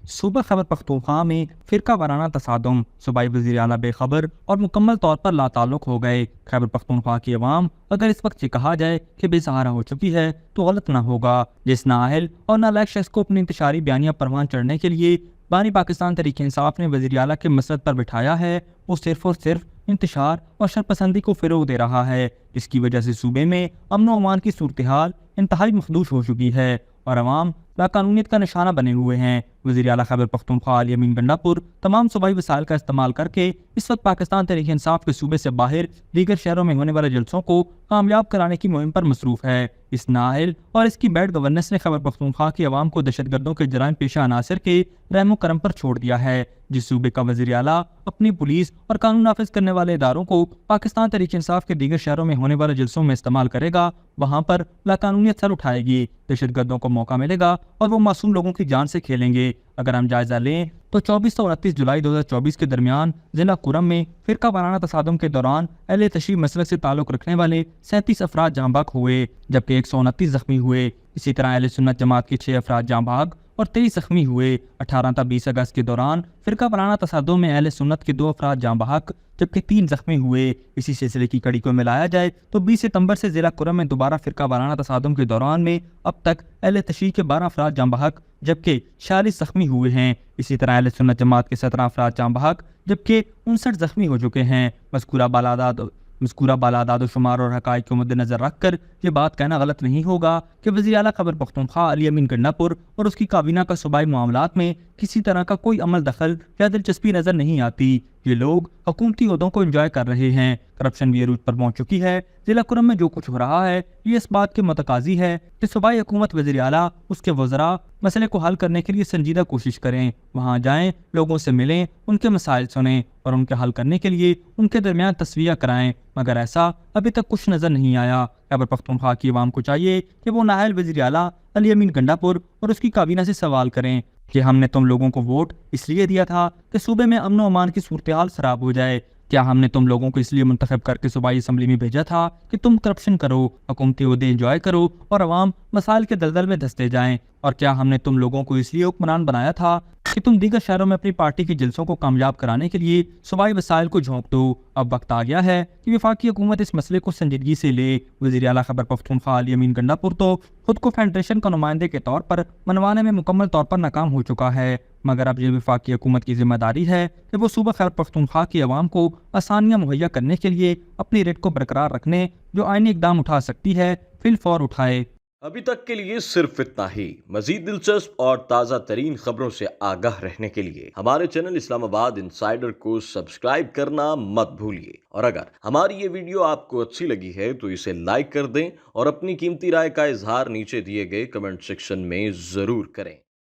صوبہ خیبر پختونخوا میں فرقہ وارانہ تصادم، صوبائی وزیر اعلیٰ بے خبر اور مکمل طور پر لاتعلق ہو گئے۔ خیبر پختونخوا کی عوام اگر اس وقت یہ کہا جائے کہ بے سہارا ہو چکی ہے تو غلط نہ ہوگا۔ جس نااہل اور نالائق شخص کو اپنی انتشاری بیانیہ پروان چڑھنے کے لیے بانی پاکستان تحریک انصاف نے وزیر اعلیٰ کے مسرت پر بٹھایا ہے، وہ صرف اور صرف انتشار اور شرپسندی کو فروغ دے رہا ہے، جس کی وجہ سے صوبے میں امن و امان کی صورتحال انتہائی مخدوش ہو چکی ہے اور عوام لاقانونیت کا نشانہ بنے ہوئے ہیں۔ وزیر اعلیٰ خیبر پختونخوا علی امین گنڈا پور تمام صوبائی وسائل کا استعمال کر کے اس وقت پاکستان تحریک انصاف کے صوبے سے باہر دیگر شہروں میں ہونے والے جلسوں کو کامیاب کرانے کی مہم پر مصروف ہے۔ اس نااہل اور اس کی بیڈ گورننس نے خیبر پختونخوا کی عوام کو دہشت گردوں کے جرائم پیشہ عناصر کے رحم و کرم پر چھوڑ دیا ہے۔ جس صوبے کا وزیر اعلیٰ اپنی پولیس اور قانون نافذ کرنے والے اداروں کو پاکستان تحریک انصاف کے دیگر شہروں میں ہونے والے جلسوں میں استعمال کرے گا، وہاں پر لاقانونیت سر اٹھائے گی، دہشت گردوں کو موقع ملے گا اور وہ معصوم لوگوں کی جان سے کھیلیں گے۔ اگر ہم جائزہ لیں تو 24 سے 29 جولائی 2024 کے درمیان ضلع کرم میں فرقہ وارانہ تصادم کے دوران اہل تشیع مسلک سے تعلق رکھنے والے 37 افراد جاں بحق ہوئے جبکہ 129 زخمی ہوئے۔ اسی طرح اہل سنت جماعت کے 6 افراد جاں بحق اور 23 زخمی ہوئے۔ 18 تا 20 اگست کے دوران فرقہ وارانہ تصادم میں اہل سنت کے 2 افراد جاں بحق جبکہ 3 زخمی ہوئے۔ اسی سلسلے کی کڑی کو ملایا جائے تو 20 ستمبر سے ضلع کرم میں دوبارہ فرقہ وارانہ تصادم کے دوران میں اب تک اہل تشیع کے 12 افراد جاں بحق جبکہ 46 زخمی ہوئے ہیں۔ اسی طرح اہل سنت جماعت کے 17 افراد جاں بحق جبکہ 59 زخمی ہو چکے ہیں۔ مذکورہ بالاداد و شمار اور حقائق کو مد نظر رکھ کر یہ بات کہنا غلط نہیں ہوگا کہ وزیر اعلیٰ خیبر پختونخوا علی امین گنڈا پور اور اس کی کابینہ کا صوبائی معاملات میں کسی طرح کا کوئی عمل دخل یا دلچسپی نظر نہیں آتی۔ یہ لوگ حکومتی عہدوں کو انجوائے کر رہے ہیں۔ کرپشن بھی عروج پر پہنچ چکی ہے۔ ضلع کرم میں جو کچھ ہو رہا ہے یہ اس بات کے متقاضی ہے کہ صوبائی حکومت، وزیر اعلیٰ، اس کے وزراء مسئلے کو حل کرنے کے لیے سنجیدہ کوشش کریں، وہاں جائیں، لوگوں سے ملیں، ان کے مسائل سنیں اور ان کے حل کرنے کے لیے ان کے درمیان تسویہ کرائیں، مگر ایسا ابھی تک کچھ نظر نہیں آیا۔ خیبر پختونخوا کی عوام کو چاہیے کہ وہ نااہل وزیر اعلیٰ علی امین گنڈا پور اور اس کی کابینہ سے سوال کریں کہ ہم نے تم لوگوں کو ووٹ اس لیے دیا تھا کہ صوبے میں امن و امان کی صورتحال خراب ہو جائے؟ کیا ہم نے تم لوگوں کو اس لیے منتخب کر کے صوبائی اسمبلی میں بھیجا تھا کہ تم کرپشن کرو، حکومتی عہدے انجوائے کرو اور عوام مسائل کے دلدل میں دھستے جائیں؟ اور کیا ہم نے تم لوگوں کو اس لیے حکمران بنایا تھا کہ تم دیگر شہروں میں اپنی پارٹی کے جلسوں کو کامیاب کرانے کے لیے صوبائی وسائل کو جھونک دو؟ اب وقت آ گیا ہے کہ وفاقی حکومت اس مسئلے کو سنجیدگی سے لے۔ وزیر اعلیٰ خیبر پختونخوا علی امین گنڈا پور تو خود کو فیڈریشن کا نمائندے کے طور پر منوانے میں مکمل طور پر ناکام ہو چکا ہے، مگر اب یہ وفاقی حکومت کی ذمہ داری ہے کہ وہ صوبہ خیبر پختونخوا کی عوام کو آسانیاں مہیا کرنے کے لیے اپنی ریٹ کو برقرار رکھنے جو آئینی اقدام اٹھا سکتی ہے فی الفور اٹھائے۔ ابھی تک کے لیے صرف اتنا ہی۔ مزید دلچسپ اور تازہ ترین خبروں سے آگاہ رہنے کے لیے ہمارے چینل اسلام آباد انسائیڈر کو سبسکرائب کرنا مت بھولیے، اور اگر ہماری یہ ویڈیو آپ کو اچھی لگی ہے تو اسے لائک کر دیں اور اپنی قیمتی رائے کا اظہار نیچے دیے گئے کمنٹ سیکشن میں ضرور کریں۔